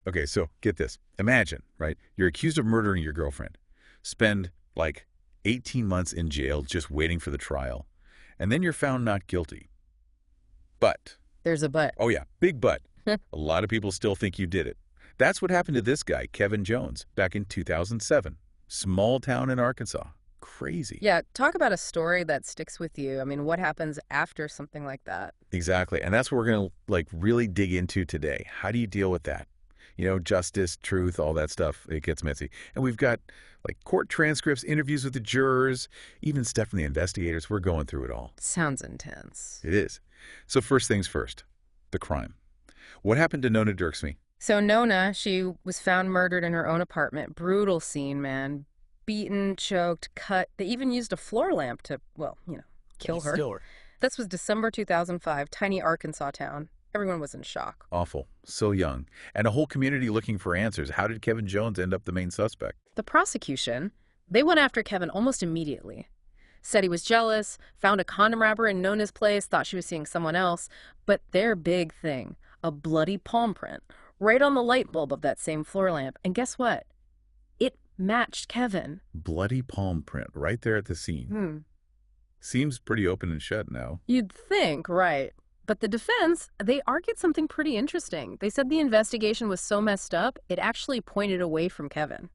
Okay, so get this. Imagine, right? You're accused of murdering your girlfriend. Spend like 18 months in jail just waiting for the trial. And then you're found not guilty. But, There's a but. oh yeah, big but. A lot of people still think you did it. That's what happened to this guy, Kevin Jones, back in 2007. Small town in Arkansas. Crazy. Yeah, talk about a story that sticks with you. I mean, what happens after something like that? Exactly. And that's what we're going to really dig into today. How do you deal with that? Justice, truth, all that stuff, it gets messy. And we've got court transcripts, interviews with the jurors, even stuff from the investigators. We're going through it all. Sounds intense. It is. So first things first, the crime. What happened to Nona Dirksme? So Nona, she was found murdered in her own apartment. Brutal scene, man. Beaten, choked, cut. They even used a floor lamp to, kill her. Still her. This was December 2005, tiny Arkansas town. Everyone was in shock. Awful. So young. And a whole community looking for answers. How did Kevin Jones end up the main suspect? The prosecution, they went after Kevin almost immediately. Said he was jealous, found a condom wrapper in Nona's place, thought she was seeing someone else. But their big thing, a bloody palm print, right on the light bulb of that same floor lamp. And guess what? It matched Kevin. Bloody palm print right there at the scene. Seems pretty open and shut now. You'd think, right. But the defense, they argued something pretty interesting. They said the investigation was so messed up, it actually pointed away from Kevin.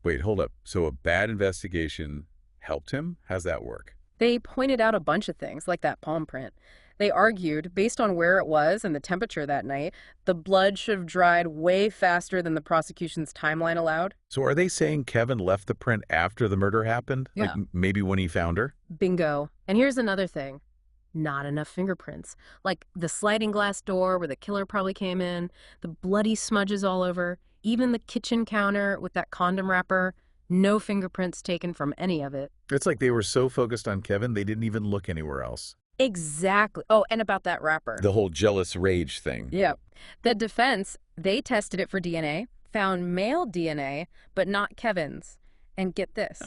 Wait, hold up. So a bad investigation helped him? How's that work? They pointed out a bunch of things, like that palm print. They argued, based on where it was and the temperature that night, the blood should have dried way faster than the prosecution's timeline allowed. So are they saying Kevin left the print after the murder happened? Yeah. Like maybe when he found her? Bingo. And here's another thing. Not enough fingerprints. Like the sliding glass door where the killer probably came in, the bloody smudges all over, even the kitchen counter with that condom wrapper. No fingerprints taken from any of it. It's like they were so focused on Kevin, they didn't even look anywhere else. Exactly. Oh, and about that wrapper. The whole jealous rage thing. Yeah. The defense, they tested it for DNA, found male DNA, but not Kevin's. And get this.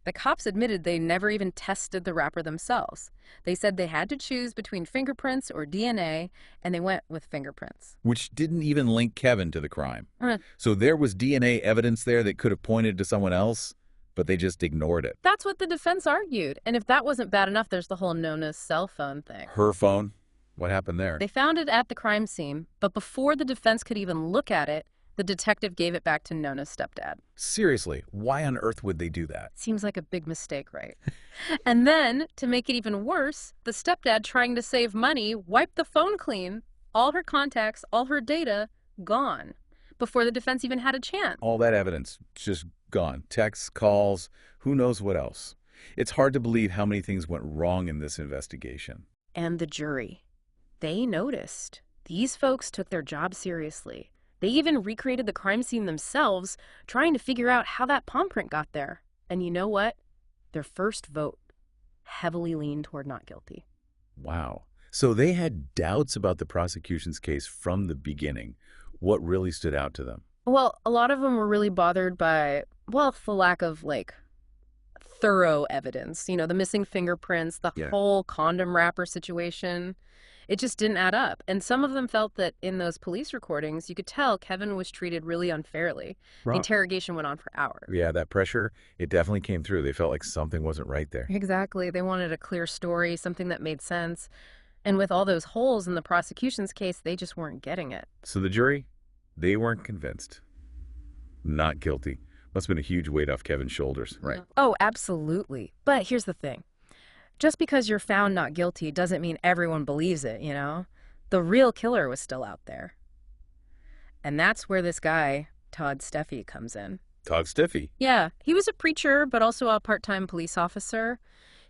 The cops admitted they never even tested the wrapper themselves. They said they had to choose between fingerprints or DNA, and they went with fingerprints. Which didn't even link Kevin to the crime. Uh. So there was DNA evidence there that could have pointed to someone else, but they just ignored it. That's what the defense argued. And if that wasn't bad enough, there's the whole Nona's cell phone thing. Her phone? What happened there? They found it at the crime scene, but before the defense could even look at it, the detective gave it back to Nona's stepdad. Seriously, why on earth would they do that? Seems like a big mistake, right? And then, to make it even worse, the stepdad, trying to save money, wiped the phone clean. All her contacts, all her data, gone. Before the defense even had a chance. All that evidence, just gone. Texts, calls, who knows what else. It's hard to believe how many things went wrong in this investigation. And the jury. They noticed. These folks took their job seriously. They even recreated the crime scene themselves, trying to figure out how that palm print got there. And you know what? Their first vote heavily leaned toward not guilty. Wow. So they had doubts about the prosecution's case from the beginning. What really stood out to them? Well, a lot of them were really bothered by, the lack of, thorough evidence. The missing fingerprints, the whole condom wrapper situation. It just didn't add up. And some of them felt that in those police recordings, you could tell Kevin was treated really unfairly. The interrogation went on for hours. Yeah, that pressure, it definitely came through. They felt like something wasn't right there. Exactly. They wanted a clear story, something that made sense. And with all those holes in the prosecution's case, they just weren't getting it. So the jury, they weren't convinced. Not guilty. Must have been a huge weight off Kevin's shoulders, right? Oh, absolutely. But here's the thing. Just because you're found not guilty doesn't mean everyone believes it, The real killer was still out there. And that's where this guy, Todd Steffi, comes in. Todd Steffi? Yeah, he was a preacher, but also a part-time police officer.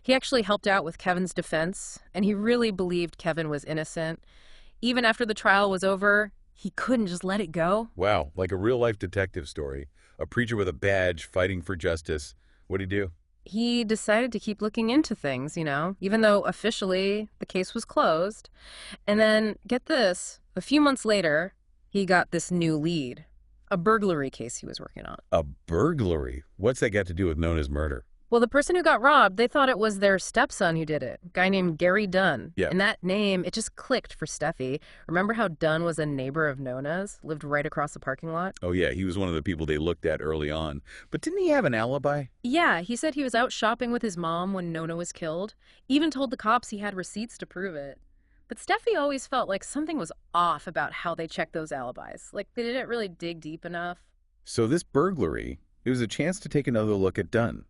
He actually helped out with Kevin's defense, and he really believed Kevin was innocent. Even after the trial was over, he couldn't just let it go. Wow, like a real-life detective story. A preacher with a badge fighting for justice. What'd he do? He decided to keep looking into things, even though officially the case was closed. And then, get this, a few months later, he got this new lead, a burglary case he was working on. A burglary? What's that got to do with Nona's murder? Well, the person who got robbed, they thought it was their stepson who did it, a guy named Gary Dunn. Yeah. And that name, it just clicked for Steffi. Remember how Dunn was a neighbor of Nona's, lived right across the parking lot? Oh, yeah, he was one of the people they looked at early on. But didn't he have an alibi? Yeah, he said he was out shopping with his mom when Nona was killed. Even told the cops he had receipts to prove it. But Steffi always felt like something was off about how they checked those alibis. Like they didn't really dig deep enough. So this burglary, it was a chance to take another look at Dunn.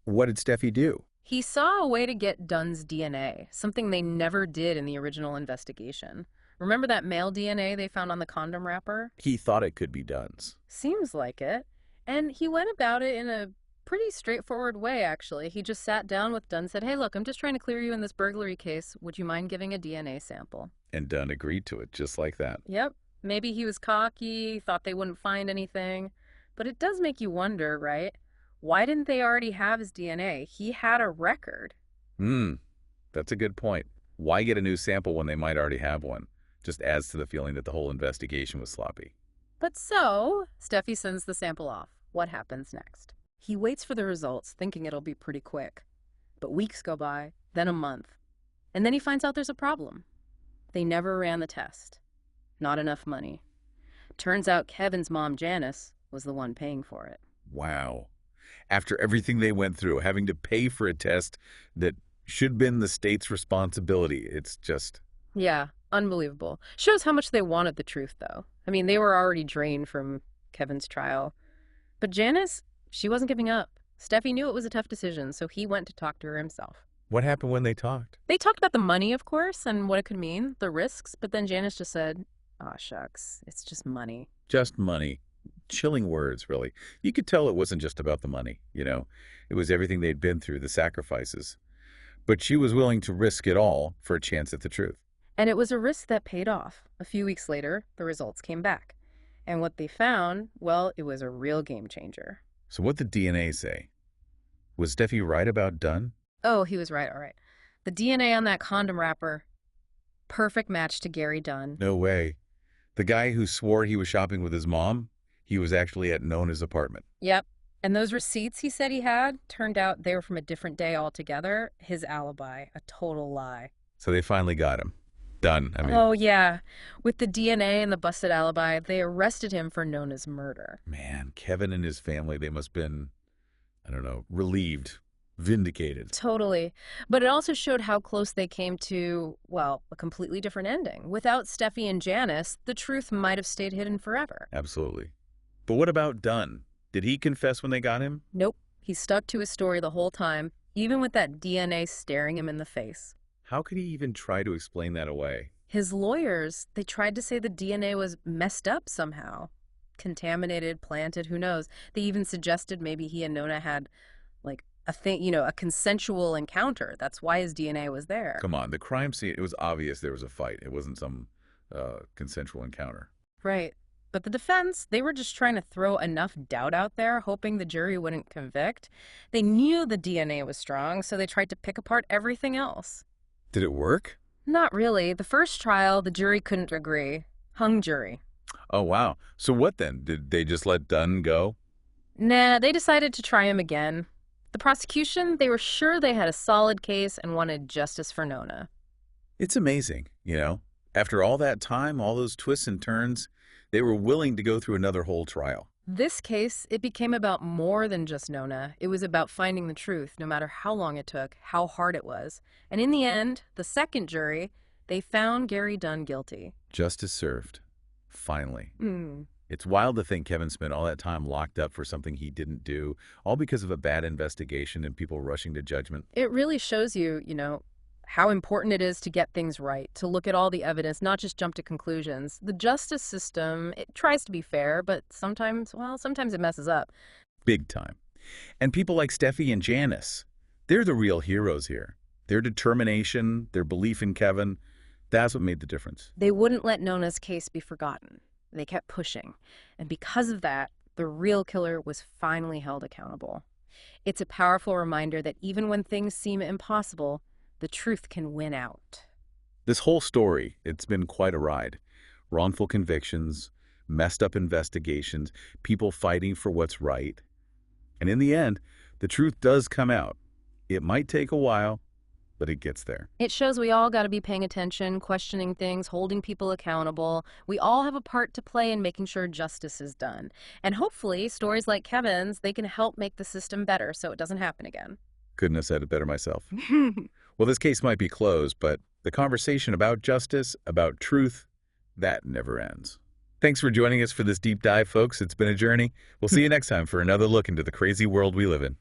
What did Steffi do? He saw a way to get Dunn's DNA, something they never did in the original investigation. Remember that male DNA they found on the condom wrapper? He thought it could be Dunn's. Seems like it. And he went about it in a pretty straightforward way, actually. He just sat down with Dunn and said, "Hey, look, I'm just trying to clear you in this burglary case. Would you mind giving a DNA sample?" And Dunn agreed to it just like that. Yep. Maybe he was cocky, thought they wouldn't find anything. But it does make you wonder, right? Why didn't they already have his DNA? He had a record. That's a good point. Why get a new sample when they might already have one? Just adds to the feeling that the whole investigation was sloppy. But so, Steffi sends the sample off. What happens next? He waits for the results, thinking it'll be pretty quick. But weeks go by, then a month. And then he finds out there's a problem. They never ran the test. Not enough money. Turns out Kevin's mom, Janice, was the one paying for it. Wow. After everything they went through, having to pay for a test that should have been the state's responsibility, it's just... Yeah, unbelievable. Shows how much they wanted the truth, though. I mean, they were already drained from Kevin's trial. But Janice, she wasn't giving up. Steffi knew it was a tough decision, so he went to talk to her himself. What happened when they talked? They talked about the money, of course, and what it could mean, the risks, but then Janice just said, "Aw, shucks, it's just money." Just money. Chilling words, really. You could tell it wasn't just about the money, you know. It was everything they'd been through, the sacrifices. But she was willing to risk it all for a chance at the truth. And it was a risk that paid off. A few weeks later, the results came back. And what they found, well, it was a real game changer. So what did DNA say? Was Steffi right about Dunn? Oh, he was right, all right. The DNA on that condom wrapper, perfect match to Gary Dunn. No way. The guy who swore he was shopping with his mom, he was actually at Nona's apartment. Yep. And those receipts he said he had, turned out they were from a different day altogether. His alibi, a total lie. So they finally got him. Done. Oh, yeah. With the DNA and the busted alibi, they arrested him for Nona's murder. Man, Kevin and his family, they must have been, I don't know, relieved, vindicated. Totally. But it also showed how close they came to, well, a completely different ending. Without Steffi and Janice, the truth might have stayed hidden forever. Absolutely. But what about Dunn? Did he confess when they got him? Nope. He stuck to his story the whole time, even with that DNA staring him in the face. How could he even try to explain that away? His lawyers, they tried to say the DNA was messed up somehow. Contaminated, planted, who knows. They even suggested maybe he and Nona had, like, a thing, a consensual encounter. That's why his DNA was there. Come on, the crime scene, it was obvious there was a fight. It wasn't some consensual encounter. Right. But the defense, they were just trying to throw enough doubt out there, hoping the jury wouldn't convict. They knew the DNA was strong, so they tried to pick apart everything else. Did it work? Not really. The first trial, the jury couldn't agree. Hung jury. Oh, wow. So what then? Did they just let Dunn go? Nah, they decided to try him again. The prosecution, they were sure they had a solid case and wanted justice for Nona. It's amazing, After all that time, all those twists and turns, they were willing to go through another whole trial. This case, it became about more than just Nona. It was about finding the truth, no matter how long it took, how hard it was. And in the end, the second jury, they found Gary Dunn guilty. Justice served. Finally. It's wild to think Kevin spent all that time locked up for something he didn't do, all because of a bad investigation and people rushing to judgment. It really shows you, how important it is to get things right, to look at all the evidence, not just jump to conclusions. The justice system, it tries to be fair, but sometimes it messes up. Big time. And people like Steffi and Janice, they're the real heroes here. Their determination, their belief in Kevin, that's what made the difference. They wouldn't let Nona's case be forgotten. They kept pushing. And because of that, the real killer was finally held accountable. It's a powerful reminder that even when things seem impossible, the truth can win out. This whole story, it's been quite a ride. Wrongful convictions, messed up investigations, people fighting for what's right. And in the end, The truth does come out. It might take a while, but it gets there. It shows we all got to be paying attention, questioning things, holding people accountable. We all have a part to play in making sure justice is done. And hopefully, stories like Kevin's, they can help make the system better so it doesn't happen again. Couldn't have said it better myself. Well, this case might be closed, but the conversation about justice, about truth, that never ends. Thanks for joining us for this deep dive, folks. It's been a journey. We'll see you next time for another look into the crazy world we live in.